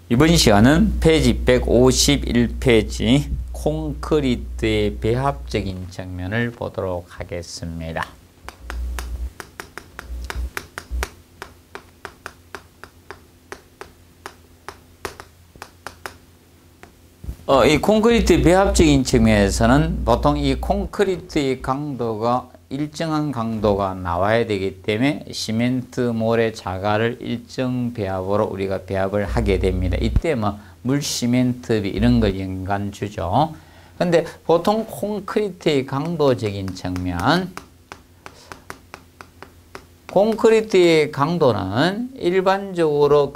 이번 시간은 페이지 151페이지 콘크리트의 배합적인 측면을 보도록 하겠습니다. 이 콘크리트 배합적인 측면에서는 보통 이 콘크리트의 강도가 일정한 강도가 나와야 되기 때문에 시멘트, 모래, 자갈을 일정 배합으로 우리가 배합을 하게 됩니다. 이때 물, 시멘트비 이런 걸 연관 주죠. 근데 보통 콘크리트의 강도적인 측면, 콘크리트의 강도는 일반적으로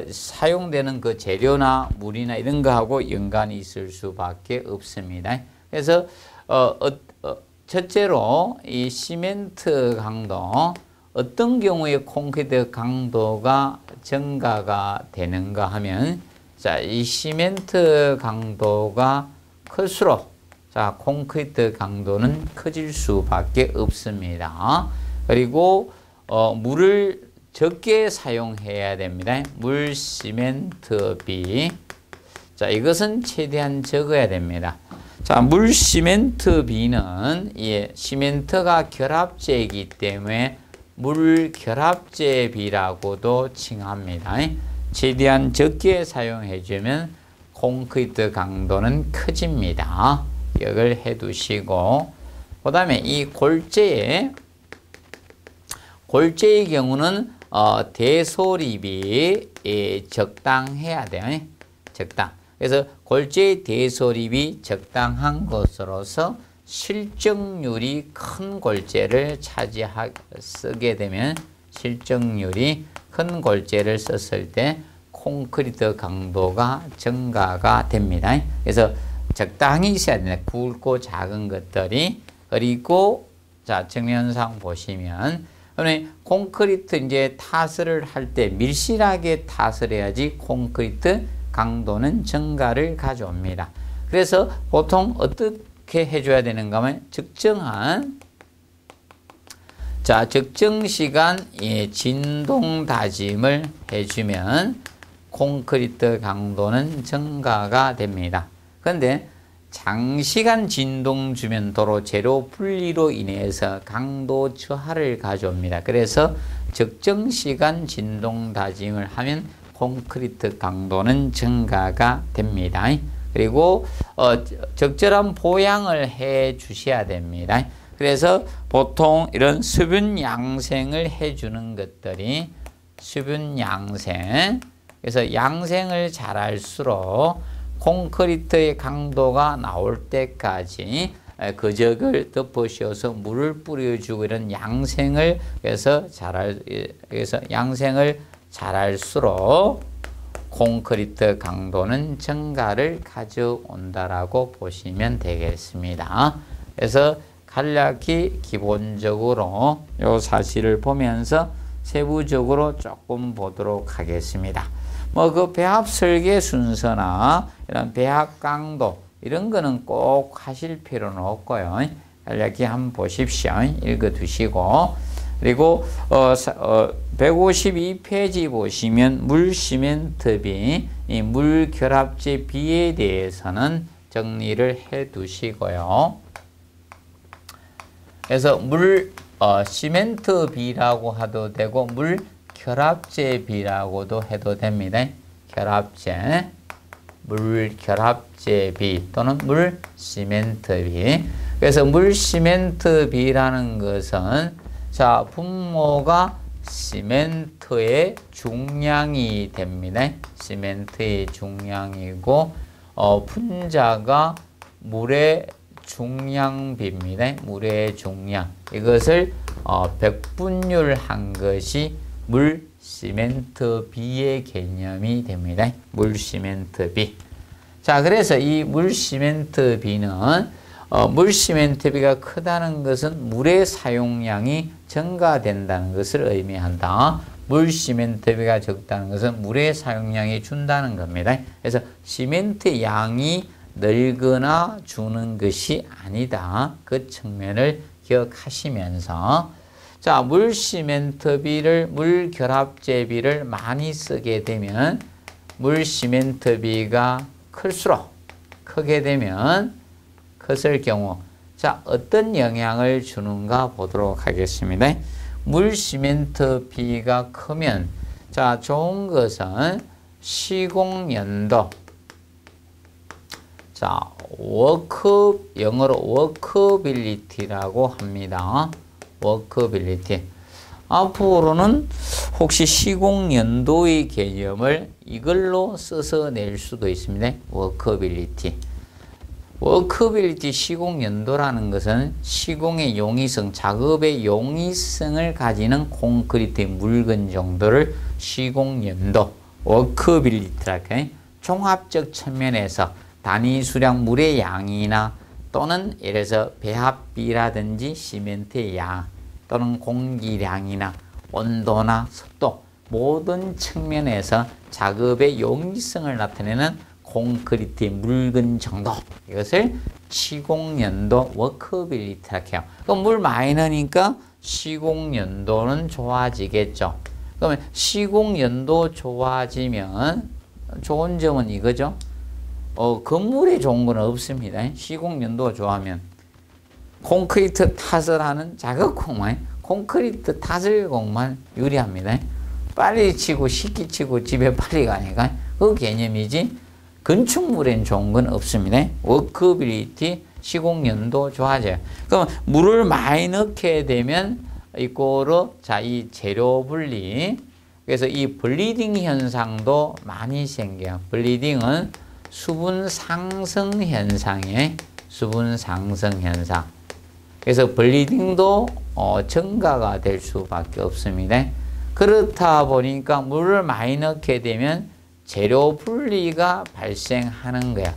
사용되는 그 재료나 물이나 이런 거하고 연관이 있을 수밖에 없습니다. 그래서 첫째로 이 시멘트 강도, 어떤 경우에 콘크리트 강도가 증가가 되는가 하면, 자, 이 시멘트 강도가 클수록 콘크리트 강도는 커질 수밖에 없습니다. 그리고 물을 적게 사용해야 됩니다. 물, 시멘트 비. 자, 이것은 최대한 적어야 됩니다. 자, 물, 시멘트 비는 시멘트가 결합제이기 때문에 물 결합제 비라고도 칭합니다. 최대한 적게 사용해주면 콘크리트 강도는 커집니다. 기억을 해두시고, 그 다음에 이 골재의 경우는 대소립이 적당해야 돼요. 적당. 그래서 골재의 대소립이 적당한 것으로서 실적률이 큰 골재를 쓰게 되면, 실적률이 큰 골재를 썼을 때 콘크리트 강도가 증가가 됩니다. 그래서 적당히 있어야 됩니다. 굵고 작은 것들이. 그리고 자, 측면상 보시면 콘크리트 이제 타설을 할 때 밀실하게 타설 해야지 콘크리트 강도는 증가를 가져옵니다. 그래서 보통 어떻게 해줘야 되는가 하면 적정 시간 진동 다짐을 해주면 콘크리트 강도는 증가가 됩니다. 그런데 장시간 진동 주면 도로 재료 분리로 인해서 강도 저하를 가져옵니다. 그래서 적정 시간 진동 다짐을 하면 콘크리트 강도는 증가가 됩니다. 그리고 적절한 보양을 해 주셔야 됩니다. 그래서 보통 이런 수분 양생을 해주는 것들이 수분 양생. 그래서 양생을 잘할수록 콘크리트의 강도가 나올 때까지 거적을 덮어 씌워서 물을 뿌려주고 이런 양생을 그래서 양생을 잘할수록 콘크리트 강도는 증가를 가져온다라고 보시면 되겠습니다. 그래서 간략히 기본적으로 이 사실을 보면서 세부적으로 조금 보도록 하겠습니다. 그 배합 설계 순서나 이런 배합 강도 이런 거는 꼭 하실 필요는 없고요. 간략히 한번 보십시오. 읽어 두시고. 그리고 152페이지 보시면 물, 시멘트 비, 이 물 결합제 비에 대해서는 정리를 해 두시고요. 그래서 물, 시멘트 비라고 해도 되고 물 결합제 비라고도 해도 됩니다. 결합제, 물 결합제 비 또는 물 시멘트 비. 그래서 물 시멘트 비라는 것은 자, 분모가 시멘트의 중량이 됩니다. 시멘트의 중량이고 분자가 물의 중량비입니다. 물의 중량. 이것을 백분율한 것이 물 시멘트 비의 개념이 됩니다. 물 시멘트 비. 자, 그래서 이 물 시멘트 비는 물 시멘트 비가 크다는 것은 물의 사용량이 증가된다는 것을 의미한다. 물 시멘트 비가 적다는 것은 물의 사용량이 준다는 겁니다. 그래서 시멘트 양이 늘거나 주는 것이 아니다. 그 측면을 기억하시면서 자, 물 시멘트 비를 물 결합제 비를 많이 쓰게 되면 물 시멘트 비가 클수록 크게 되면 컸을 경우 자 어떤 영향을 주는가 보도록 하겠습니다. 물 시멘트 비가 크면 자 좋은 것은 시공연도 자 영어로 워커빌리티라고 합니다. 워커빌리티. 앞으로는 혹시 시공연도의 개념을 이걸로 써서 낼 수도 있습니다. 워커빌리티. 워커빌리티 시공연도라는 것은 시공의 용이성, 작업의 용이성을 가지는 콘크리트의 물건 정도를 시공연도, 워커빌리티라고 해요. 종합적 측면에서 단위 수량 물의 양이나 또는 예를 들어서 배합비라든지 시멘트의 양 또는 공기량이나 온도나 습도 모든 측면에서 작업의 용이성을 나타내는 콘크리트의 물건 정도 이것을 시공연도 워커빌리티라고 해요. 그럼 물 많이 넣으니까 시공연도는 좋아지겠죠. 그러면 시공연도 좋아지면 좋은 점은 이거죠. 건물에 좋은 건 없습니다. 시공연도가 좋아하면 콘크리트 탓을 하는 작업공만 콘크리트 탓을 공만 유리합니다. 빨리 치고 쉽게 치고 집에 빨리 가니까 그 개념이지 건축물엔 좋은 건 없습니다. 워커빌리티 시공연도 좋아져요. 그럼 물을 많이 넣게 되면 이거로 자 이 재료 분리 그래서 이 블리딩 현상도 많이 생겨요. 블리딩은 수분 상승 현상이에요. 수분 상승 현상. 그래서 블리딩도 증가가 될 수밖에 없습니다. 그렇다 보니까 물을 많이 넣게 되면 재료 분리가 발생하는 거야.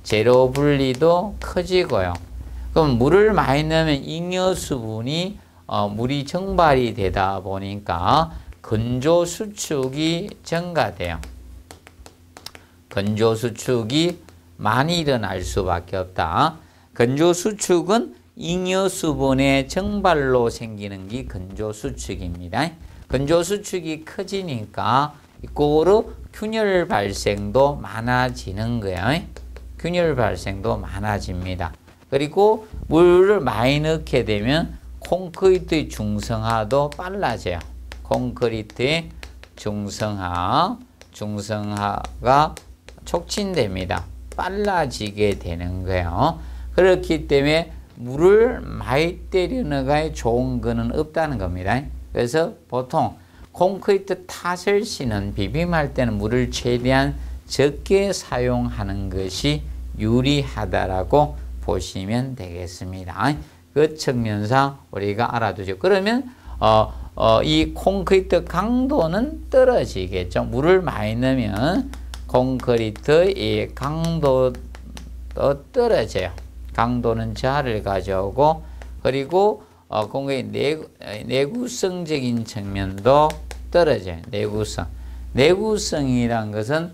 재료 분리도 커지고요. 그럼 물을 많이 넣으면 잉여 수분이 물이 증발이 되다 보니까 건조 수축이 증가돼요. 건조 수축이 많이 일어날 수밖에 없다. 건조 수축은 잉여 수분의 증발로 생기는 게 건조 수축입니다. 건조 수축이 커지니까 이거로 균열 발생도 많아지는 거예요. 균열 발생도 많아집니다. 그리고 물을 많이 넣게 되면 콘크리트의 중성화도 빨라져요. 콘크리트의 중성화가 촉진됩니다. 빨라지게 되는 거예요. 그렇기 때문에 물을 많이 때려 넣어야 좋은 거는 없다는 겁니다. 그래서 보통 콘크리트 탓을 씌는 비빔할 때는 물을 최대한 적게 사용하는 것이 유리하다라고 보시면 되겠습니다. 그 측면상 우리가 알아두죠. 그러면 이 콘크리트 강도는 떨어지겠죠. 물을 많이 넣으면 콘크리트의 강도도 떨어져요. 강도는 저하를 가져오고 그리고 콘크리트 내구성적인 측면도 떨어져요. 내구성이란 것은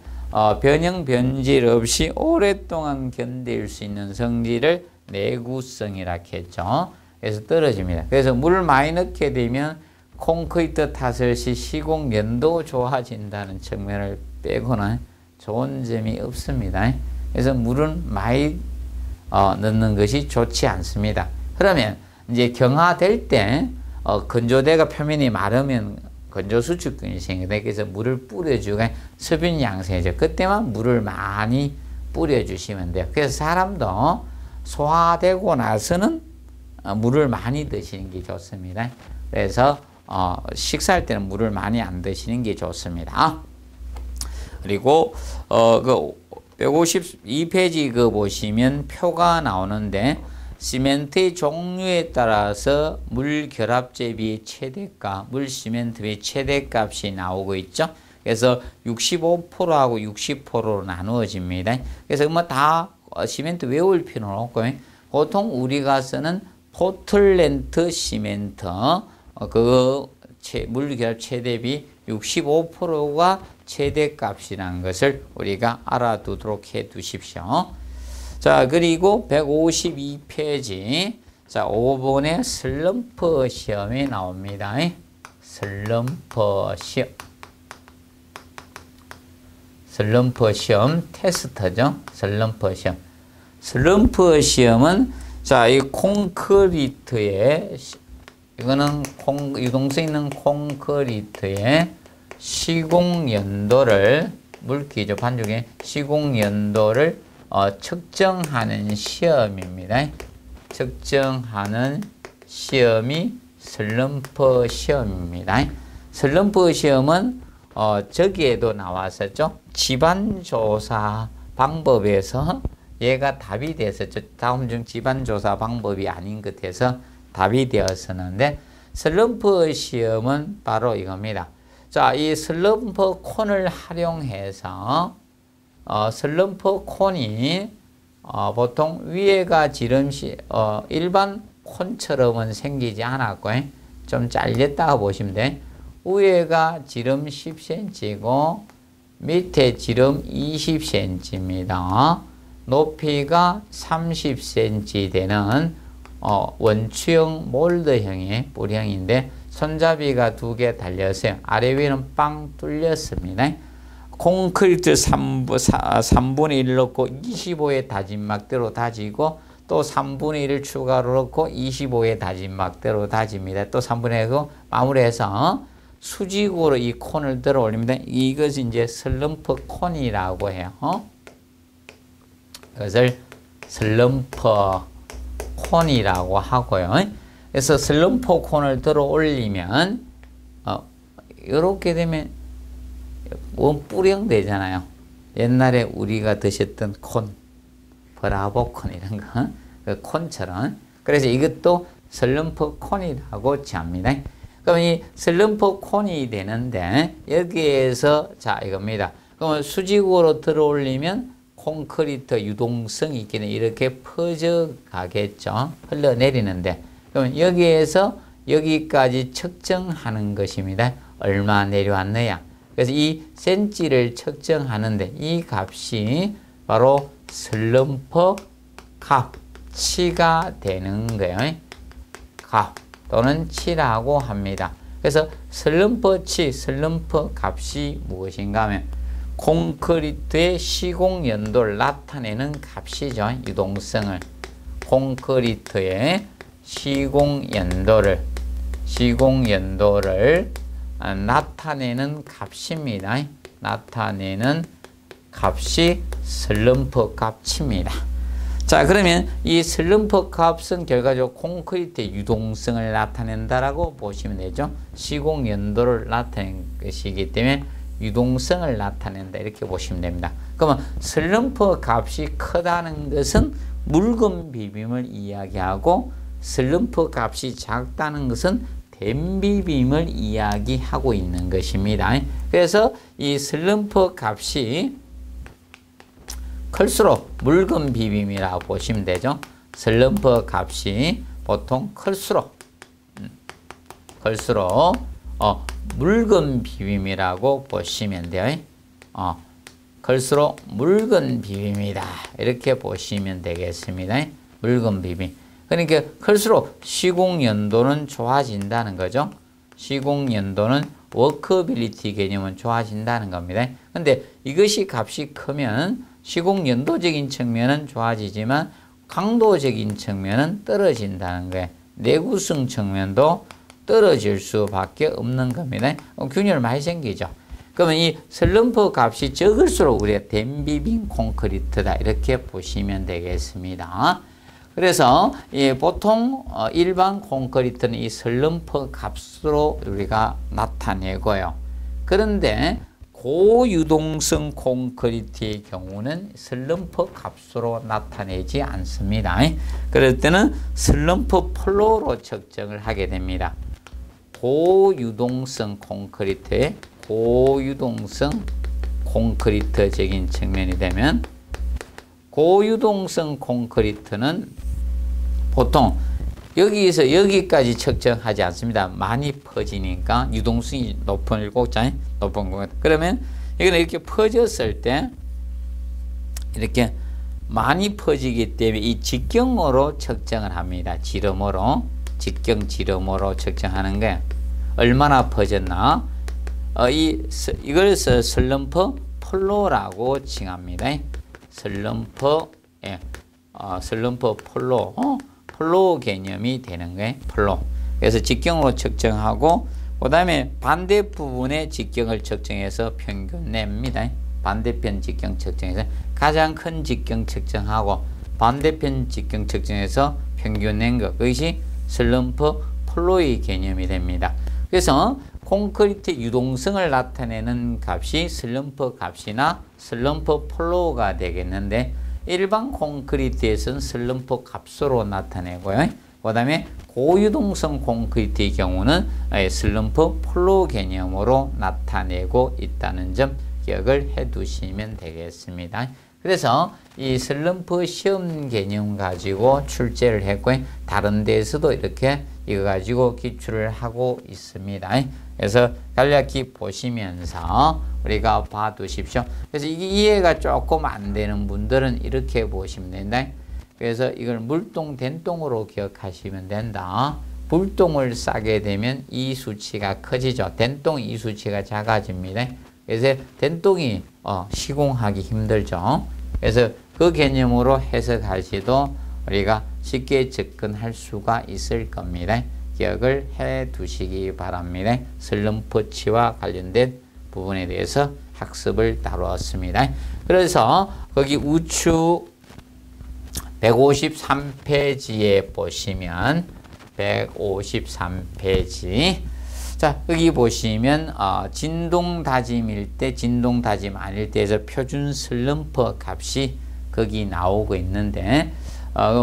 변형 변질 없이 오랫동안 견딜 수 있는 성질을 내구성이라고 했죠. 그래서 떨어집니다. 그래서 물을 많이 넣게 되면 콘크리트 탓을 시 시공 연도 좋아진다는 측면을 빼고는 좋은 점이 없습니다. 그래서 물은 많이 넣는 것이 좋지 않습니다. 그러면 이제 경화될 때 건조대가 표면이 마르면 건조 수축균이 생기게 그래서 물을 뿌려주고 수분 양성이죠. 그때만 물을 많이 뿌려주시면 돼요. 그래서 사람도 소화되고 나서는 물을 많이 드시는 게 좋습니다. 그래서 식사할 때는 물을 많이 안 드시는 게 좋습니다. 그리고 그 152페이지 그 보시면 표가 나오는데 시멘트의 종류에 따라서 물 결합 제비의 최대값, 물 시멘트의 최대값이 나오고 있죠. 그래서 65%하고 60%로 나누어집니다. 그래서 뭐 다 시멘트 외울 필요는 없고 보통 우리가 쓰는 포틀랜드 시멘트 물 결합 최대비 65%가 최대값이라는 것을 우리가 알아두도록 해 두십시오. 자, 그리고 152페이지. 자, 5번에 슬럼프 시험이 나옵니다. 슬럼프 시험. 슬럼프 시험 테스트죠. 슬럼프 시험. 슬럼프 시험은 자, 이 콘크리트에 이거는 유동성 있는 콘크리트의 시공 연도를 물기죠. 반죽의 시공 연도를 측정하는 시험입니다. 측정하는 시험이 슬럼프 시험입니다. 슬럼프 시험은 저기에도 나왔었죠. 집안조사 방법에서 얘가 답이 됐었죠. 다음 중 집안조사 방법이 아닌 것 같아서 답이 되었었는데 슬럼프 시험은 바로 이겁니다. 자, 이 슬럼프 콘을 활용해서 슬럼프 콘이 보통 위에가 지름시 일반 콘처럼은 생기지 않았고 좀 잘렸다고 보시면 돼. 위에가 지름 10cm고 밑에 지름 20cm입니다. 높이가 30cm 되는 원추형 몰드형의 뿌리형인데 손잡이가 2개 달렸어요. 아래 위는 빵 뚫렸습니다. 콘크리트 3분의 1 넣고 25의 다짐막대로 다지고 또 3분의 1을 추가로 넣고 25의 다짐막대로 다집니다. 또 3분의 1을 마무리해서 수직으로 이 콘을 들어 올립니다. 이것이 이제 슬럼프 콘이라고 해요. 이것을 슬럼프 콘이라고 하고요. 그래서 슬럼프 콘을 들어 올리면 이렇게 되면 뿌령 되잖아요. 옛날에 우리가 드셨던 콘, 브라보 콘 이런 거, 그 콘처럼. 그래서 이것도 슬럼프 콘이라고 합니다. 그럼 이 슬럼프 콘이 되는데 여기에서 자 이겁니다. 그러면 수직으로 들어 올리면 콘크리트 유동성이 있기는 이렇게 퍼져 가겠죠. 흘러내리는데 그러면 여기에서 여기까지 측정하는 것입니다. 얼마 내려왔느냐. 그래서 이 센치를 측정하는데 이 값이 바로 슬럼프 값치가 되는 거예요. 값 또는 치라고 합니다. 그래서 슬럼프 치, 슬럼프 값이 무엇인가 하면 콘크리트의 시공 연도를 나타내는 값이죠. 유동성을. 콘크리트의 시공 연도를 나타내는 값입니다. 나타내는 값이 슬럼프 값입니다. 자, 그러면 이 슬럼프 값은 결과적으로 콘크리트의 유동성을 나타낸다라고 보시면 되죠. 시공 연도를 나타낸 것이기 때문에 유동성을 나타낸다 이렇게 보시면 됩니다. 그러면 슬럼프 값이 크다는 것은 묽은 비빔을 이야기하고 슬럼프 값이 작다는 것은 댐 비빔을 이야기하고 있는 것입니다. 그래서 이 슬럼프 값이 클수록 묽은 비빔이라고 보시면 되죠. 슬럼프 값이 보통 클수록 묽은 비빔이라고 보시면 돼요. 클수록 묽은 비빔이다 이렇게 보시면 되겠습니다. 묽은 비빔. 그러니까 클수록 시공 연도는 좋아진다는 거죠. 시공 연도는 워커빌리티 개념은 좋아진다는 겁니다. 근데 이것이 값이 크면 시공 연도적인 측면은 좋아지지만 강도적인 측면은 떨어진다는 거예요. 내구성 측면도 떨어질 수밖에 없는 겁니다. 균열 많이 생기죠. 그러면 이 슬럼프 값이 적을수록 우리가 댐 비빔 콘크리트다 이렇게 보시면 되겠습니다. 그래서 보통 일반 콘크리트는 이 슬럼프 값으로 우리가 나타내고요. 그런데 고유동성 콘크리트의 경우는 슬럼프 값으로 나타내지 않습니다. 그럴 때는 슬럼프 플로우로 측정을 하게 됩니다. 고유동성 콘크리트의 고유동성 콘크리트적인 측면이 되면 고유동성 콘크리트는 보통 여기에서 여기까지 측정하지 않습니다. 많이 퍼지니까 유동성이 높은 일곡장 높은 것. 그러면 이거는 이렇게 퍼졌을 때 이렇게 많이 퍼지기 때문에 이 직경으로 측정을 합니다. 지름으로 직경 지름으로 측정하는 게 얼마나 퍼졌나. 이걸 슬럼프 폴로라고 칭합니다. 슬럼프, 예, 슬럼프 폴로, 폴로 개념이 되는 거예요. 폴로. 그래서 직경으로 측정하고 그 다음에 반대 부분의 직경을 측정해서 평균 냅니다. 반대편 직경 측정해서 가장 큰 직경 측정하고 반대편 직경 측정해서 평균 낸 것, 그것이 슬럼프 폴로의 개념이 됩니다. 그래서 콘크리트 유동성을 나타내는 값이 슬럼프 값이나 슬럼프 폴로가 되겠는데, 일반 콘크리트에서는 슬럼프 값으로 나타내고요. 그 다음에 고유동성 콘크리트의 경우는 슬럼프 폴로 개념으로 나타내고 있다는 점 기억을 해 두시면 되겠습니다. 그래서 이 슬럼프 시험 개념 가지고 출제를 했고, 다른 데에서도 이렇게 이거 가지고 기출을 하고 있습니다. 그래서 간략히 보시면서 우리가 봐두십시오. 그래서 이게 이해가 조금 안 되는 분들은 이렇게 보시면 된다. 그래서 이걸 물동, 된동으로 기억하시면 된다. 물동을 싸게 되면 이 수치가 커지죠. 된동 이 수치가 작아집니다. 그래서 된동이 시공하기 힘들죠. 그래서 그 개념으로 해석하시도 우리가 쉽게 접근할 수가 있을 겁니다. 기억을 해 두시기 바랍니다. 슬럼프치와 관련된 부분에 대해서 학습을 다루었습니다. 그래서 거기 우측 153페이지에 보시면 153페이지, 자 여기 보시면 진동 다짐일 때, 진동 다짐 아닐 때에서 표준 슬럼프 값이 거기 나오고 있는데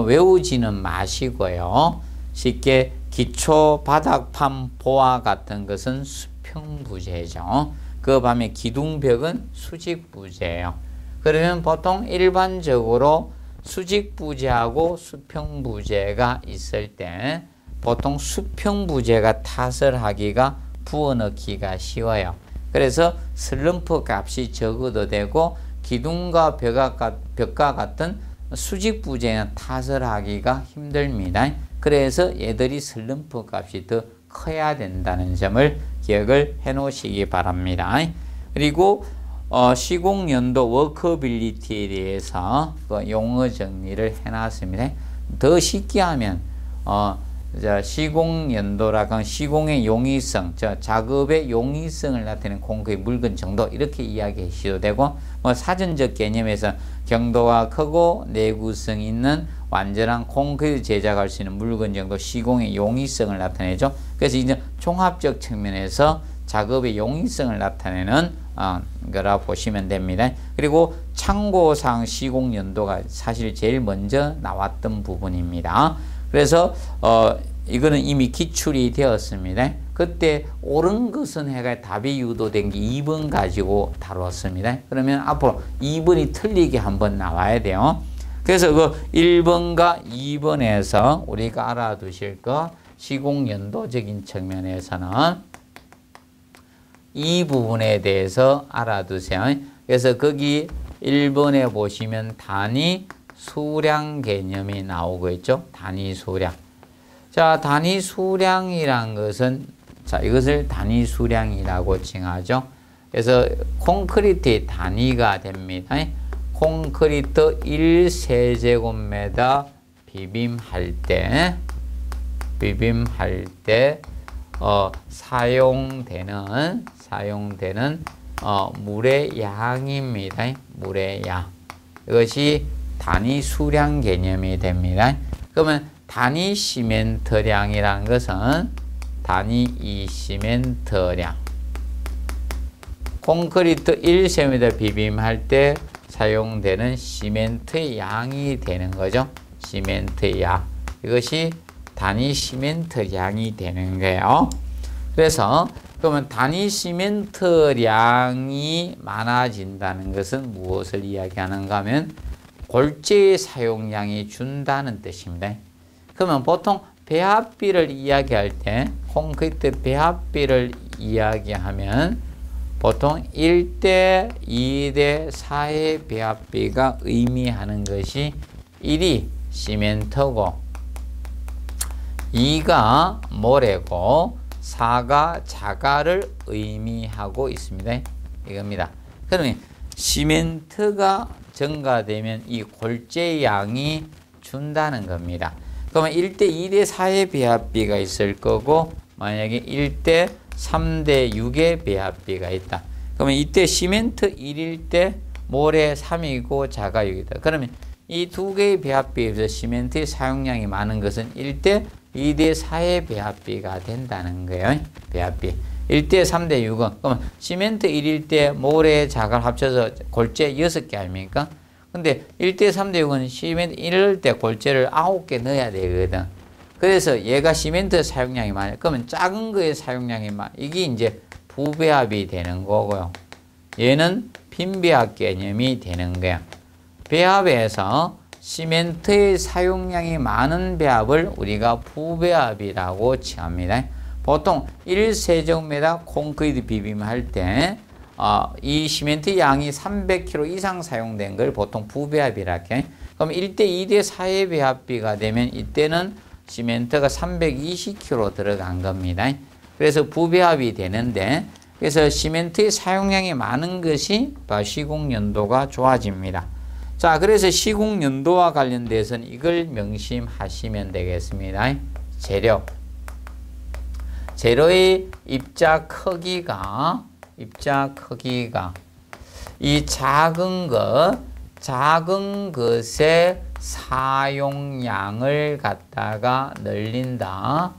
외우지는 마시고요. 쉽게 기초 바닥판 보와 같은 것은 수평부재죠. 그 반면 기둥벽은 수직부재예요. 그러면 보통 일반적으로 수직부재하고 수평부재가 있을 때 보통 수평부재가 탓을 하기가 부어넣기가 쉬워요. 그래서 슬럼프 값이 적어도 되고, 기둥과 벽과 같은 수직부재는 탓을 하기가 힘듭니다. 그래서 얘들이 슬럼프 값이 더 커야 된다는 점을 기억을 해 놓으시기 바랍니다. 그리고 시공연도 워커빌리티에 대해서 그 용어 정리를 해놨습니다. 더 쉽게 하면 시공연도라고 시공의 용이성, 작업의 용이성을 나타내는 콘크리트 묽은 정도, 이렇게 이야기하셔도 되고, 사전적 개념에서 경도가 크고 내구성 있는 완전한 콘크리트 제작할 수 있는 묽은 정도, 시공의 용이성을 나타내죠. 그래서 이제 종합적 측면에서 작업의 용이성을 나타내는 거라 보시면 됩니다. 그리고 참고사항 시공연도가 사실 제일 먼저 나왔던 부분입니다. 그래서 이거는 이미 기출이 되었습니다. 그때 옳은 것은 해가 답이 유도된 게 2번 가지고 다뤘습니다. 그러면 앞으로 2번이 틀리게 한번 나와야 돼요. 그래서 그 1번과 2번에서 우리가 알아두실 거, 시공연도적인 측면에서는 이 부분에 대해서 알아두세요. 그래서 거기 1번에 보시면 단위 수량 개념이 나오고 있죠. 단위 수량. 자, 단위 수량이란 것은, 자, 이것을 단위 수량이라고 칭하죠. 그래서 콘크리트의 단위가 됩니다. 콘크리트 1세제곱미터 비빔할 때 사용되는 물의 양입니다. 물의 양. 이것이 단위 수량 개념이 됩니다. 그러면 단위 시멘트량이라는 것은 단위 이 시멘트량. 콘크리트 1cm 비빔할 때 사용되는 시멘트의 양이 되는 거죠. 시멘트의 양. 이것이 단위 시멘트 양이 되는 거예요. 그래서 그러면 단위 시멘트량이 많아진다는 것은 무엇을 이야기하는가 하면 골재의 사용량이 준다는 뜻입니다. 그러면 보통 배합비를 이야기할 때, 콘크리트 배합비를 이야기하면 보통 1대 2대 4의 배합비가 의미하는 것이 1이 시멘트고 2가 모래고 4가 자갈을 의미하고 있습니다. 이겁니다. 그러면 시멘트가 증가되면 이 골재 양이 준다는 겁니다. 그러면 1대 2대 4의 배합비가 있을 거고 만약에 1대 3대 6의 배합비가 있다. 그러면 이때 시멘트 1일 때 모래 3이고 자가 6이다. 그러면 이 두 개의 배합비에서 시멘트의 사용량이 많은 것은 1대 2대 4의 배합비가 된다는 거예요. 배합비. 1대 3대 6은 그러면 시멘트 1일 때 모래 자갈 합쳐서 골재 6개 아닙니까? 근데 1대 3대 6은 시멘트 1일 때 골재를 9개 넣어야 되거든. 그래서 얘가 시멘트 사용량이 많아요. 그러면 작은 거의 사용량이 많아. 이게 이제 부배합이 되는 거고요. 얘는 빈배합 개념이 되는 거야. 배합에서 시멘트의 사용량이 많은 배합을 우리가 부배합이라고 칭합니다. 보통 1세제곱미터 콘크리트 비빔할 때 이 시멘트 양이 300kg 이상 사용된 걸 보통 부배합이라 해. 그럼 1대 2대 4의 배합비가 되면 이때는 시멘트가 320kg 들어간 겁니다. 그래서 부배합이 되는데 그래서 시멘트의 사용량이 많은 것이 시공 연도가 좋아집니다. 자, 그래서 시공 연도와 관련돼서는 이걸 명심하시면 되겠습니다. 재료의 입자 크기가 이 작은 것의 사용량을 갖다가 늘린다.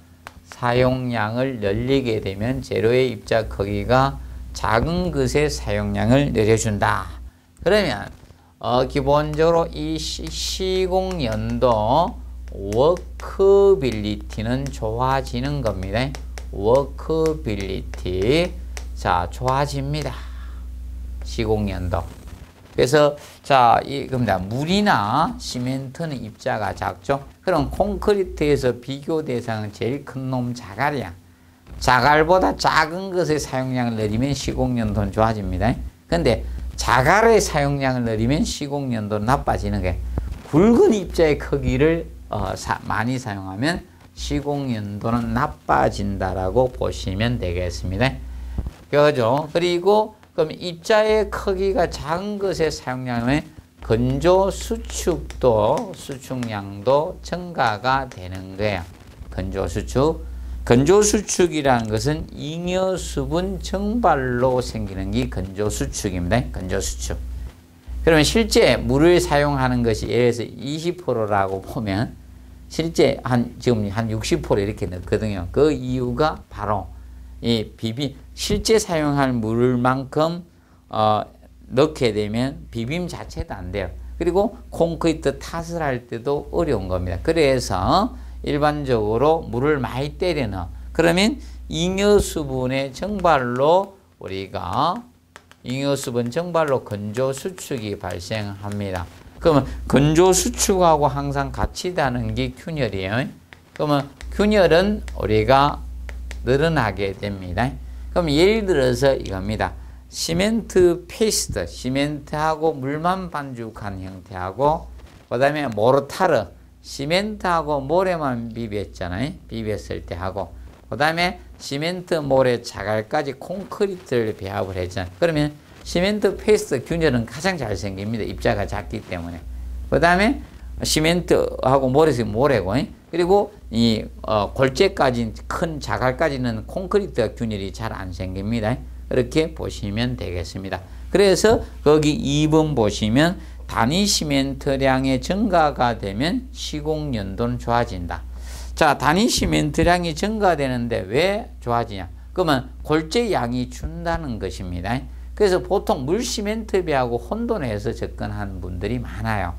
사용량을 늘리게 되면 재료의 입자 크기가 작은 것의 사용량을 늘려준다. 그러면 기본적으로 이 시공연도 워크빌리티는 좋아지는 겁니다. 워크빌리티. 자, 좋아집니다. 시공연도. 그래서 자, 이겁니다. 물이나 시멘트는 입자가 작죠. 그럼 콘크리트에서 비교 대상은 제일 큰 놈 자갈이야. 자갈보다 작은 것의 사용량을 늘리면 시공연도는 좋아집니다. 근데 자갈의 사용량을 늘리면 시공연도는 나빠지는 거예요. 굵은 입자의 크기를 많이 사용하면 시공연도는 나빠진다라고 보시면 되겠습니다. 그죠? 그리고 그럼 입자의 크기가 작은 것의 사용량은 건조 수축량도 증가가 되는 거예요. 건조 수축이라는 것은 잉여수분 증발로 생기는 게 건조 수축입니다. 건조 수축. 그러면 실제 물을 사용하는 것이 예를 들어서 20%라고 보면 실제 지금 한 60% 이렇게 넣거든요. 그 이유가 바로 이 실제 사용할 물만큼 넣게 되면 비빔 자체도 안 돼요. 그리고 콘크리트 탓을 할 때도 어려운 겁니다. 그래서 일반적으로 물을 많이 때려 넣어. 그러면 잉여수분의 증발로 잉여수분 증발로 건조 수축이 발생합니다. 그러면 건조 수축하고 항상 같이 다는 게 균열이에요. 그러면 균열은 우리가 늘어나게 됩니다. 그럼 예를 들어서 이겁니다. 시멘트 페이스트, 시멘트하고 물만 반죽한 형태하고 그 다음에 모르타르, 시멘트하고 모래만 비볐잖아요. 비볐을 때 하고 그 다음에 시멘트, 모래, 자갈까지 콘크리트를 배합을 했잖아요. 그러면 시멘트 페이스트 균열은 가장 잘 생깁니다. 입자가 작기 때문에. 그 다음에 시멘트하고 모래고 그리고 이 골재까지 큰 자갈까지는 콘크리트 균열이 잘 안 생깁니다. 이렇게 보시면 되겠습니다. 그래서 거기 2번 보시면 단위 시멘트량의 증가가 되면 시공연도는 좋아진다. 자, 단위 시멘트량이 증가되는데 왜 좋아지냐? 그러면 골재 양이 준다는 것입니다. 그래서 보통 물 시멘트비하고 혼돈해서 접근하는 분들이 많아요.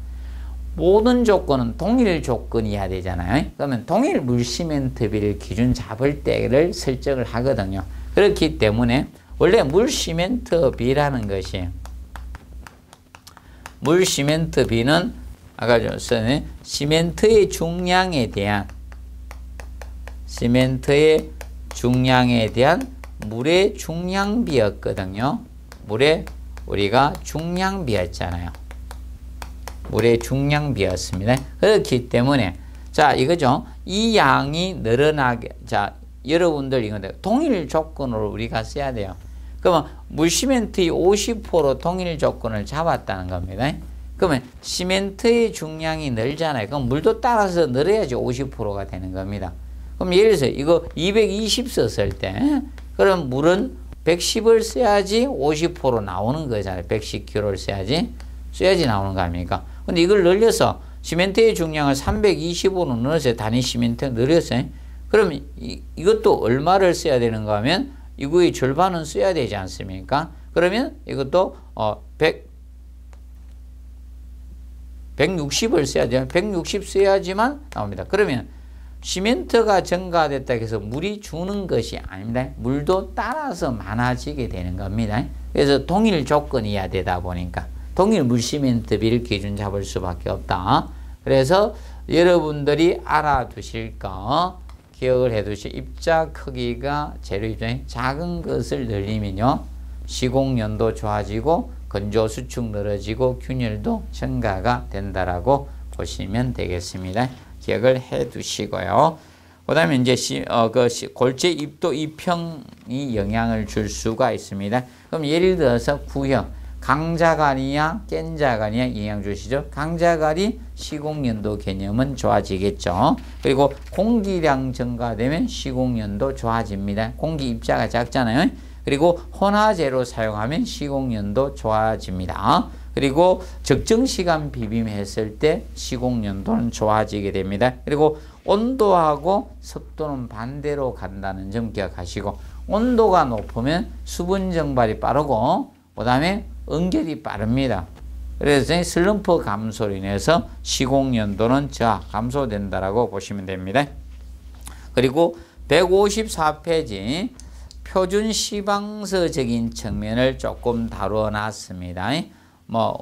모든 조건은 동일 조건이어야 되잖아요. 그러면 동일 물 시멘트비를 기준 잡을 때를 설정을 하거든요. 그렇기 때문에 원래 물 시멘트비라는 것이 물 시멘트비는 아까 전에 시멘트의 중량에 대한 물의 중량비였거든요. 물의 우리가 중량비였잖아요. 물의 중량비였습니다. 그렇기 때문에 자 이거죠. 이 양이 늘어나게 자 여러분들 이건데 동일 조건으로 우리가 써야 돼요. 그러면 물시멘트의 50% 동일 조건을 잡았다는 겁니다. 그러면 시멘트의 중량이 늘잖아요. 그럼 물도 따라서 늘어야지 50%가 되는 겁니다. 그럼 예를 들어서 이거 220 썼을 때 그럼 물은 110을 써야지 50% 나오는 거잖아요. 110kg를 써야지 나오는 거 아닙니까? 근데 이걸 늘려서 시멘트의 중량을 325로 늘었어요. 단위 시멘트 늘렸어요. 그럼 이것도 얼마를 써야 되는가 하면 이거의 절반은 써야 되지 않습니까? 그러면 이것도 160을 써야 돼요. 160 써야지만 나옵니다. 그러면 시멘트가 증가됐다 해서 물이 주는 것이 아닙니다. 물도 따라서 많아지게 되는 겁니다. 그래서 동일 조건이어야 되다 보니까 동일 물시멘트비를 기준 잡을 수밖에 없다. 그래서 여러분들이 알아두실 거 기억을 해두실 입자 크기가 재료 입장에 작은 것을 늘리면요 시공연도 좋아지고 건조 수축 늘어지고 균열도 증가가 된다라고 보시면 되겠습니다. 기억을 해 두시고요. 그 다음에 이제 골재 입도 이평이 영향을 줄 수가 있습니다. 그럼 예를 들어서 구형, 강자갈이야, 깬자갈이야 영향 주시죠. 강자갈이 시공연도 개념은 좋아지겠죠. 그리고 공기량 증가되면 시공연도 좋아집니다. 공기 입자가 작잖아요. 그리고 혼화재로 사용하면 시공연도 좋아집니다. 그리고 적정 시간 비빔했을 때 시공연도는 좋아지게 됩니다. 그리고 온도하고 습도는 반대로 간다는 점 기억하시고 온도가 높으면 수분 증발이 빠르고 그 다음에 응결이 빠릅니다. 그래서 슬럼프 감소로 인해서 시공연도는 감소된다라고 보시면 됩니다. 그리고 154페이지 표준 시방서적인 측면을 조금 다루어 놨습니다.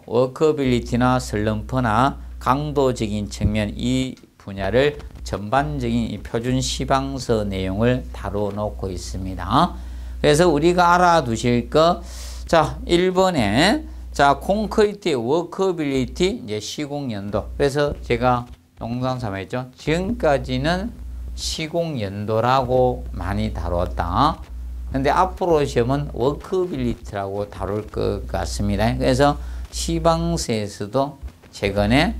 워커빌리티나 슬럼프나 강도적인 측면 이 분야를 전반적인 이 표준 시방서 내용을 다루어 놓고 있습니다. 그래서 우리가 알아두실 거, 자, 1번에 콘크리트의 워커빌리티, 이제 시공연도. 그래서 제가 농담 삼아 했죠. 지금까지는 시공연도라고 많이 다뤘다. 근데 앞으로 시험은 워커빌리티라고 다룰 것 같습니다. 그래서 시방서에서도 최근에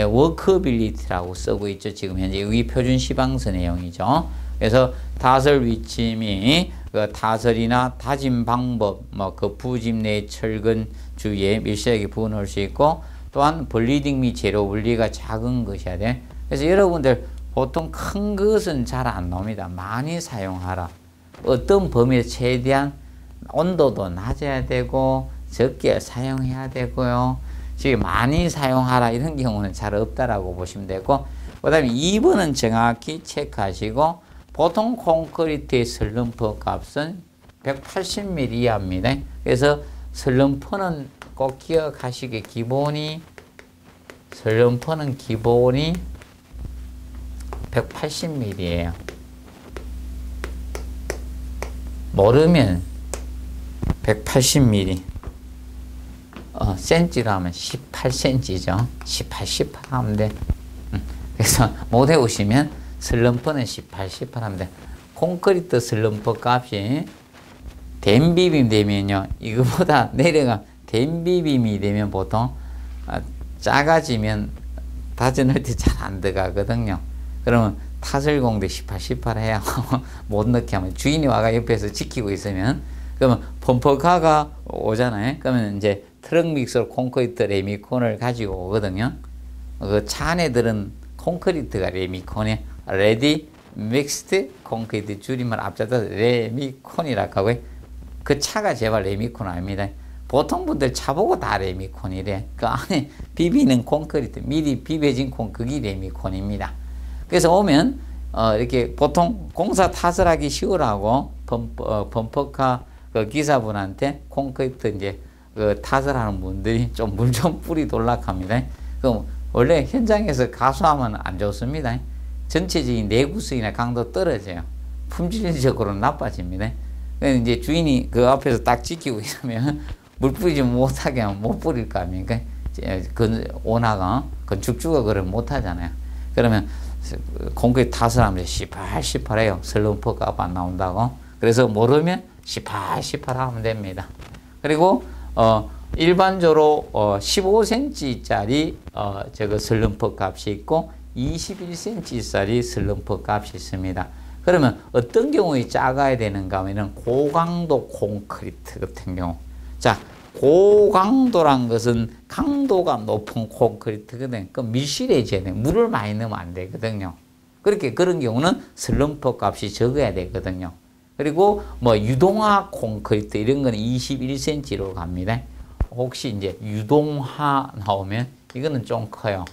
워커빌리티라고 쓰고 있죠. 지금 현재 여기 표준 시방서 내용이죠. 그래서 타설 위치 및 그 타설이나 다짐 방법, 그 부집 내 철근 주위에 밀실하게 부어놓을 수 있고 또한 블리딩 및 재료 분리가 작은 것이어야 돼. 그래서 여러분들 보통 큰 것은 잘 안 나옵니다. 많이 사용하라. 어떤 범위에 최대한 온도도 낮아야 되고 적게 사용해야 되고요. 지금 많이 사용하라 이런 경우는 잘 없다라고 보시면 되고 그 다음에 2번은 정확히 체크하시고 보통 콘크리트의 슬럼프 값은 180mm 이하입니다. 그래서 슬럼프는 꼭 기억하시게 슬럼프는 기본이 180mm예요. 모르면 180mm 센치로 하면 18cm죠. 18 하면 돼. 그래서 못 외우시면 슬럼프는 18 하면 돼. 콘크리트 슬럼프 값이 댐비빔 되면요. 이거보다 내려가 댐비빔이 되면 보통 작아지면 다져넣을 때 잘 안 들어가거든요. 그러면 타설공대 18 해야 못 넣게 하면 주인이 와가 옆에서 지키고 있으면 그러면 펌퍼카가 오잖아요. 그러면 이제 트럭 믹서 콘크리트 레미콘을 가지고 오거든요. 그 차 안에 들은 콘크리트가 레미콘이에요. 레디 믹스드 콘크리트 줄임말 앞자서 레미콘이라고 하고요. 그 차가 제발 레미콘 아닙니다. 보통 분들 차 보고 다 레미콘이래. 그 안에 비비는 콘크리트, 미리 비벼진 그게 레미콘입니다. 그래서 오면 이렇게 보통 공사 타설하기 쉬우라고 범퍼카 그 기사분한테 콘크리트 이제 그 타설하는 분들이 좀 물 좀 뿌리 돌락합니다. 그럼 원래 현장에서 가수하면 안 좋습니다. 전체적인 내구성이나 강도 떨어져요. 품질적으로 나빠집니다. 그래서 이제 주인이 그 앞에서 딱 지키고 있으면 물 뿌리지 못하게 하면 못 뿌릴 거 아닙니까? 오나가 건축주가 그걸 못 하잖아요. 그러면 콘크리트 타설하면 18해요. 슬럼프 값 안 나온다고. 그래서 모르면 18 하면 됩니다. 그리고 일반적으로 15cm짜리 저거 슬럼프 값이 있고 21cm짜리 슬럼프 값이 있습니다. 그러면 어떤 경우에 작아야 되는가 하면은 고강도 콘크리트 같은 경우. 자, 고강도란 것은 강도가 높은 콘크리트거든. 그 밀실해져야 돼. 물을 많이 넣으면 안 되거든요. 그런 경우는 슬럼프 값이 적어야 되거든요. 그리고 뭐 유동화 콘크리트 이런 거는 21cm로 갑니다. 혹시 이제 유동화 나오면 이거는 좀 커요.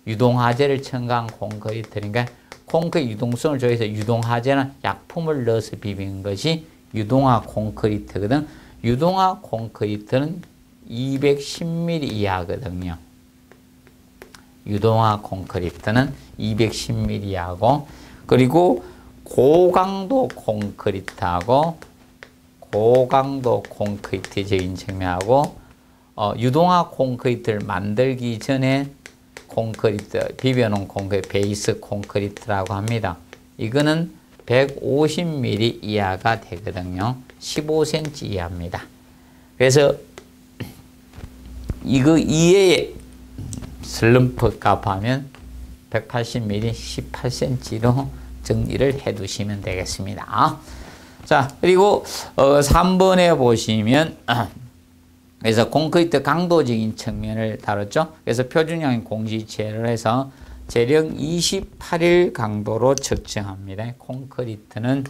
유동화재를 첨가한 콘크리트니까 콘크리트 유동성을 조해서 유동화재나 약품을 넣어서 비비는 것이 유동화 콘크리트거든. 유동화 콘크리트는 210mm 이하거든요. 유동화 콘크리트는 210mm 이하고, 그리고 고강도 콘크리트하고 고강도 콘크리트적인 측면하고 유동화 콘크리트를 만들기 전에 콘크리트, 비벼놓은 콘크리트, 베이스 콘크리트라고 합니다. 이거는 150mm 이하가 되거든요. 15cm 이하입니다. 그래서 이거 이외에 슬럼프 값하면 180mm 18cm로 정리를 해 두시면 되겠습니다. 자, 그리고 3번에 보시면 그래서 콘크리트 강도적인 측면을 다뤘죠. 그래서 표준형인 공시체를 해서 재령 28일 강도로 측정합니다. 콘크리트는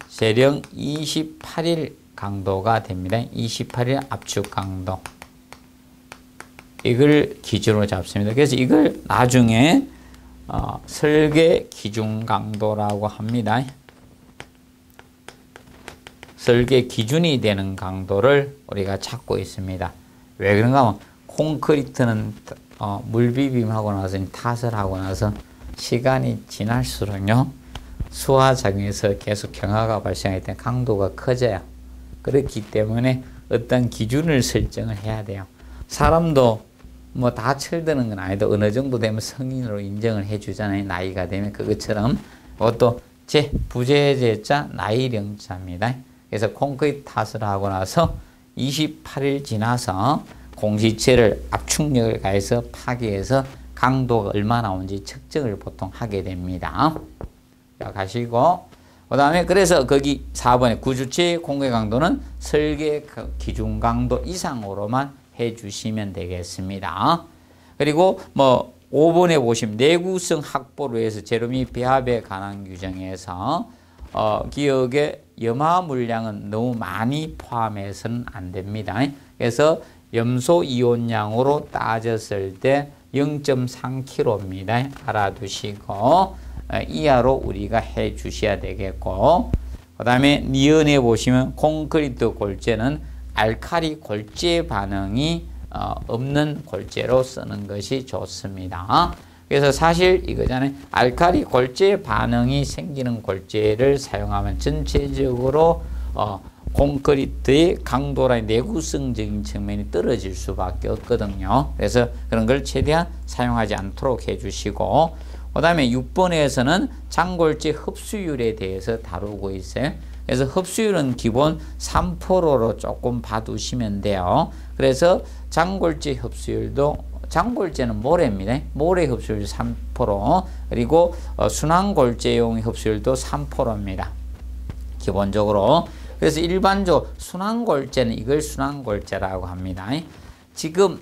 재령 28일 강도가 됩니다. 28일 압축 강도. 이걸 기준으로 잡습니다. 그래서 이걸 나중에 설계 기준 강도라고 합니다. 설계 기준이 되는 강도를 우리가 찾고 있습니다. 왜 그런가 하면 콘크리트는 물 비빔하고 나서 탓을 하고 나서 시간이 지날수록요 수화작용에서 계속 경화가 발생할 때 강도가 커져요. 그렇기 때문에 어떤 기준을 설정을 해야 돼요. 사람도 뭐 다 철드는 건 아니도 어느 정도 되면 성인으로 인정을 해주잖아요. 나이가 되면 그것처럼 그것도 부재제자 나이령자입니다. 그래서 콘크리트 탓을 하고 나서 28일 지나서 공시체를 압축력을 가해서 파괴해서 강도가 얼마나 오는지 측정을 보통 하게 됩니다. 자, 가시고 그 다음에 그래서 거기 4번에 구주체 콘크리트 강도는 설계 기준 강도 이상으로만 해주시면 되겠습니다. 그리고 뭐 5번에 보시면 내구성 확보를 위해서 재료 및 배합에 관한 규정에서 기억에 염화 물량은 너무 많이 포함해서는 안 됩니다. 그래서 염소 이온량으로 따졌을 때 0.3kg입니다. 알아두시고 이하로 우리가 해 주셔야 되겠고, 그 다음에 니은에 보시면 콘크리트 골재는 알칼리 골재 반응이 없는 골재로 쓰는 것이 좋습니다. 그래서 사실 이거잖아요. 알칼리 골재 반응이 생기는 골재를 사용하면 전체적으로 콘크리트의 강도나 내구성적인 측면이 떨어질 수밖에 없거든요. 그래서 그런 걸 최대한 사용하지 않도록 해주시고, 그 다음에 6번에서는 장골재 흡수율에 대해서 다루고 있어요. 그래서 흡수율은 기본 3%로 조금 봐두시면 돼요. 그래서 장골재 흡수율도, 장골재는 모래입니다. 모래 흡수율 3%, 그리고 순환골재용 흡수율도 3%입니다. 기본적으로. 그래서 일반적으로 순환골재는 이걸 순환골재라고 합니다. 지금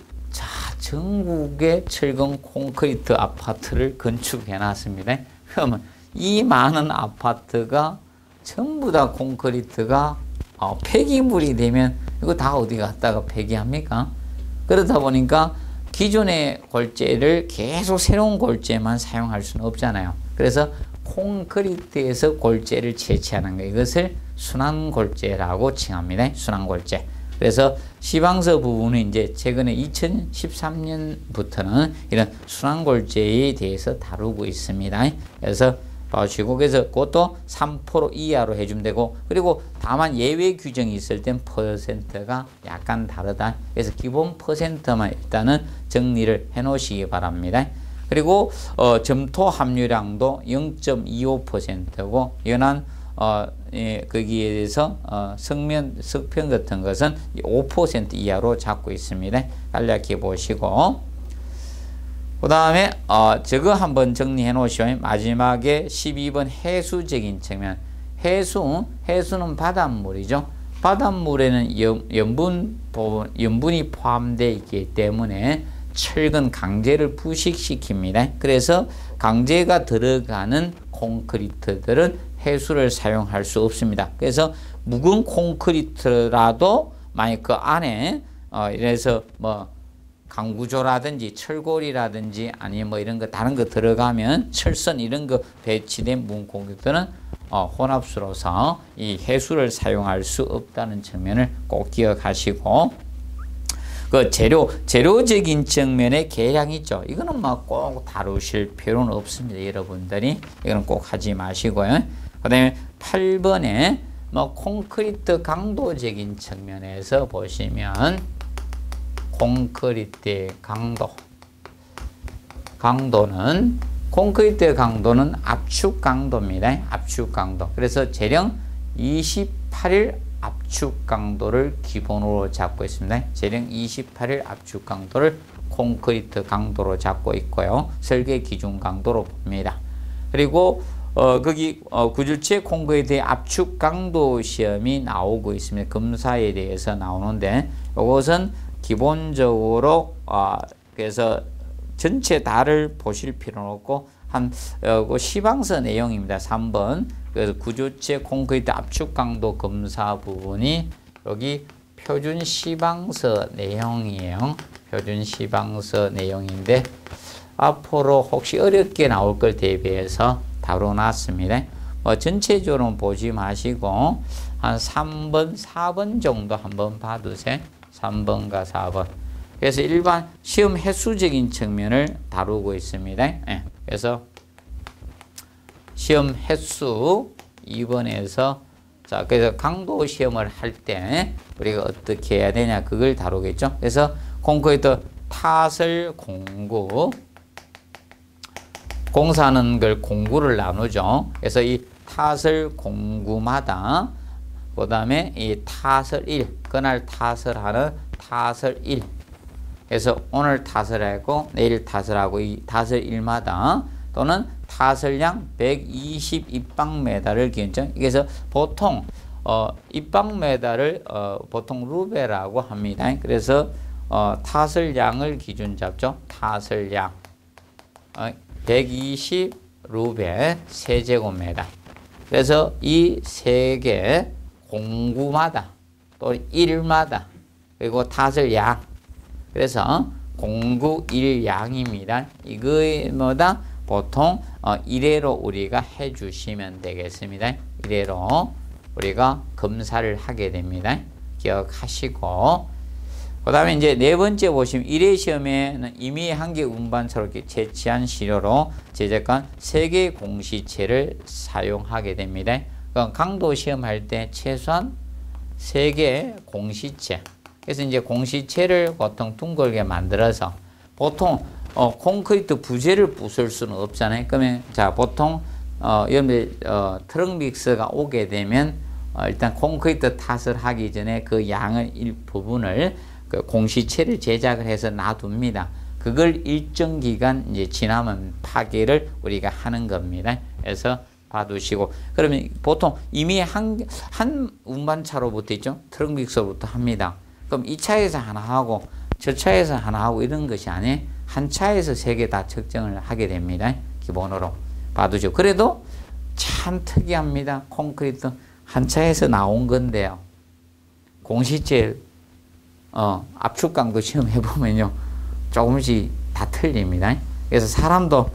전국에 철근 콘크리트 아파트를 건축해 놨습니다. 그러면 이 많은 아파트가 전부 다 콘크리트가 폐기물이 되면 이거 다 어디 갔다가 폐기합니까? 그러다 보니까 기존의 골재를 계속 새로운 골재만 사용할 수는 없잖아요. 그래서 콘크리트에서 골재를 채취하는 거, 이것을 순환골재라고 칭합니다. 순환골재. 그래서 시방서 부분은 이제 최근에 2013년부터는 이런 순환골재에 대해서 다루고 있습니다. 그래서 봐주시고, 그래서 그것도 3% 이하로 해주면 되고, 그리고 다만 예외 규정이 있을 땐 퍼센트가 약간 다르다. 그래서 기본 퍼센트만 일단은 정리를 해 놓으시기 바랍니다. 그리고 점토 함유량도 0.25%고 연한 거기에 대해서 석편 같은 것은 5% 이하로 잡고 있습니다. 간략히 보시고 그 다음에 저거 한번 정리해 놓으시면 마지막에 12번 해수적인 측면. 해수는 바닷물이죠. 바닷물에는 염분이 포함되어 있기 때문에 철근 강제를 부식시킵니다. 그래서 강제가 들어가는 콘크리트들은 해수를 사용할 수 없습니다. 그래서 묵은 콘크리트라도 만약 그 안에 이래서 뭐 강구조라든지 철골이라든지 아니면 뭐 이런 거 다른 거 들어가면 철선 이런 거 배치된 묵은 콘크리트는 혼합수로서 이 해수를 사용할 수 없다는 측면을 꼭 기억하시고, 그 재료적인 측면의 계량이 있죠. 이거는 뭐 꼭 다루실 필요는 없습니다. 여러분들이 이거는 꼭 하지 마시고요. 그 다음에 8번에 뭐 콘크리트 강도적인 측면에서 보시면 콘크리트의 강도는 콘크리트의 강도는 압축 강도입니다. 압축 강도. 그래서 재령 28일 압축 강도를 기본으로 잡고 있습니다. 재령 28일 압축 강도를 콘크리트 강도로 잡고 있고요. 설계 기준 강도로 봅니다. 그리고 거기 구질체 콘크리트의 압축 강도 시험이 나오고 있습니다. 검사에 대해서 나오는데 이것은 기본적으로 그래서 전체 다를 보실 필요는 없고 시방서 내용입니다. 3번. 그래서 구조체 콘크리트 압축 강도 검사 부분이 여기 표준 시방서 내용이에요. 표준 시방서 내용인데 앞으로 혹시 어렵게 나올 걸 대비해서 다뤄놨습니다. 전체적으로 보지 마시고 한 3번, 4번 정도 한번 봐두세요. 3번과 4번. 그래서 일반 시험 횟수적인 측면을 다루고 있습니다. 그래서 시험 횟수 2번에서 그래서 강도 시험을 할 때 우리가 어떻게 해야 되냐 그걸 다루겠죠. 그래서 콘크리트 타설 공구 공사하는 걸 공구를 나누죠. 그래서 이 타설 공구마다 그 다음에 이 타설 1 그날 타설하는 타설 1 그래서 오늘 타설하고 내일 타설하고 이 타설 1마다 또는 타설량 120 입방메다를 기준점. 그래서 보통 입방메다를 보통 루베라고 합니다. 그래서 타설량을 기준 잡죠. 타설량 120 루베 세제곱미터. 그래서 이 세 개 공구마다 또 1마다 그리고 타설량 그래서 공구 1양입니다. 이거마다 보통 1회로 우리가 해주시면 되겠습니다. 1회로 우리가 검사를 하게 됩니다. 기억하시고 그 다음에 이제 네 번째 보시면 1회 시험에는 임의 한계 운반차로 채취한 시료로 제작한 3개의 공시체를 사용하게 됩니다. 강도 시험할 때 최소한 3개의 공시체. 그래서 이제 공시체를 보통 둥글게 만들어서 보통 콘크리트 부재를 부술 수는 없잖아요. 그러면 자 보통 여러분들 트럭 믹서가 오게 되면 일단 콘크리트 탓을 하기 전에 그 양의 일부분을 그 공시체를 제작을 해서 놔둡니다. 그걸 일정 기간 이제 지나면 파괴를 우리가 하는 겁니다. 그래서 봐두시고 그러면 보통 이미 한 운반차로부터 있죠. 트럭 믹서부터 합니다. 그럼 이 차에서 하나 하고 저 차에서 하나 하고 이런 것이 아니에요. 한 차에서 3개 다 측정을 하게 됩니다. 기본으로 봐두죠. 그래도 참 특이합니다. 콘크리트 한 차에서 나온 건데요. 공시체 압축 강도 시험 해보면요. 조금씩 다 틀립니다. 그래서 사람도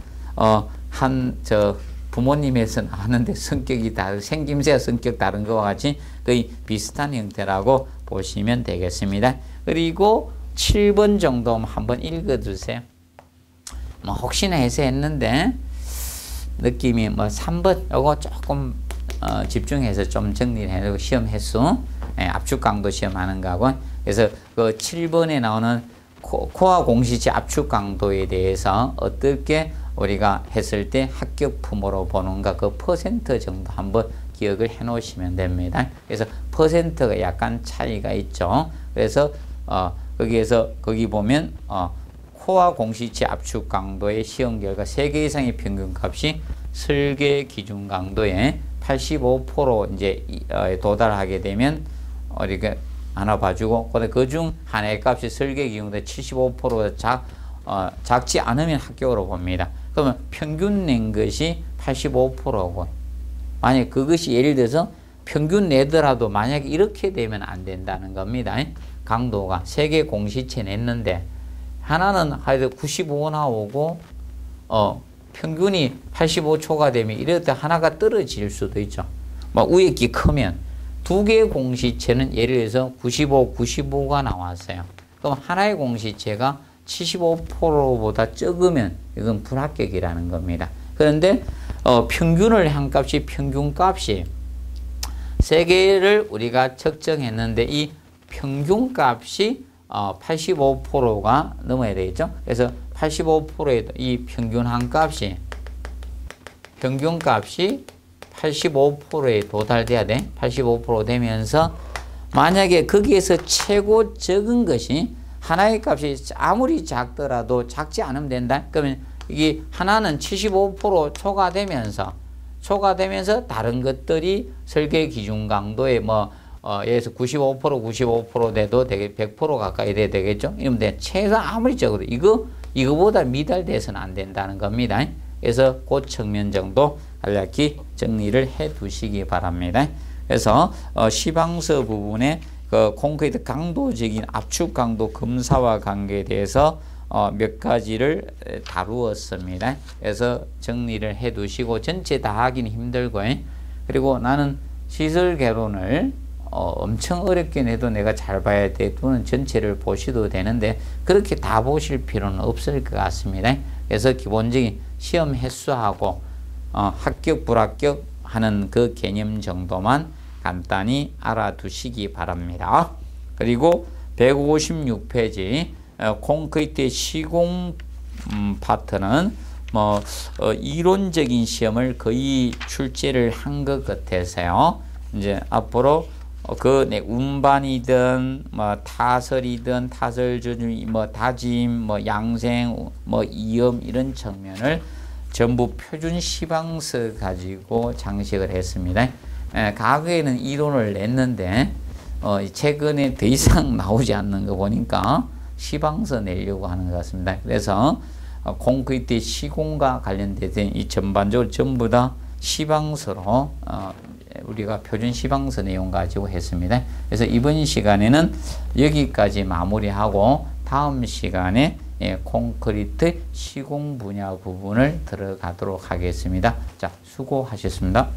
부모님에서 나왔는데 성격이 생김새와 성격 다른 것과 같이 거의 비슷한 형태라고 보시면 되겠습니다. 그리고 7번 정도 한번 읽어주세요. 뭐 혹시나 해서 했는데 느낌이 3번 요거 조금 집중해서 좀 정리를 해두고 시험 횟수 압축 강도 시험하는 거하고 그래서 그 7번에 나오는 코어 공시체 압축 강도에 대해서 어떻게 우리가 했을 때 합격품으로 보는가 그 퍼센트 정도 한번 기억을 해 놓으시면 됩니다. 그래서 퍼센트가 약간 차이가 있죠. 그래서 거기 보면 코어 공시체 압축 강도의 시험 결과 3개 이상의 평균값이 설계 기준 강도의 85% 이제 도달하게 되면 우리가 하나 봐주고, 그중 하나의 값이 설계 기준보다 75%가 작지 않으면 합격으로 봅니다. 그러면 평균 낸 것이 85%고, 만약 그것이 예를 들어서 평균 내더라도 만약에 이렇게 되면 안 된다는 겁니다. 강도가 3개 공시체 냈는데 하나는 하여튼 95 나오고 평균이 85초가 되면 이럴 때 하나가 떨어질 수도 있죠. 뭐 위에 게 크면 2개의 공시체는 예를 들어서 95, 95가 나왔어요. 그럼 하나의 공시체가 75%보다 적으면 이건 불합격이라는 겁니다. 그런데 평균을 한 값이 평균값이 3개를 우리가 측정했는데 이 평균값이 85%가 넘어야 되겠죠. 그래서 85%의 이 평균한 값이 평균값이 85%에 도달돼야 돼. 85% 되면서 만약에 거기에서 최고 적은 것이 하나의 값이 아무리 작더라도 작지 않으면 된다. 그러면 이게 하나는 75% 초과되면서 다른 것들이 설계 기준 강도에 예에서 95% 돼도 되게 100% 가까이 돼야 되겠죠. 이러면 돼. 최소 아무리 적어도 이거보다 미달돼서는 안 된다는 겁니다. 그래서 그 측면 정도 간략히 정리를 해 두시기 바랍니다. 그래서 시방서 부분에 그 콘크리트 강도적인 압축 강도 검사와 관계에 대해서 몇 가지를 다루었습니다. 그래서 정리를 해 두시고, 전체 다 하기는 힘들고, 그리고 나는 시설 개론을 엄청 어렵게 내도 내가 잘 봐야 돼. 또는 전체를 보셔도 되는데 그렇게 다 보실 필요는 없을 것 같습니다. 그래서 기본적인 시험 횟수하고 합격 불합격 하는 그 개념 정도만 간단히 알아두시기 바랍니다. 그리고 156페이지 콘크리트의 시공 파트는 이론적인 시험을 거의 출제를 한 것 같아서요. 이제 앞으로 운반이든 타설이든 타설 조준 다짐 양생 이음 이런 측면을 전부 표준 시방서 가지고 장식을 했습니다. 과거에는 이론을 냈는데 최근에 더 이상 나오지 않는 거 보니까 시방서 내려고 하는 것 같습니다. 그래서 콘크리트 시공과 관련된 이 전반적으로 전부 다 시방서로 우리가 표준 시방서 내용 가지고 했습니다. 그래서 이번 시간에는 여기까지 마무리하고 다음 시간에 콘크리트 시공 분야 부분을 들어가도록 하겠습니다. 자, 수고하셨습니다.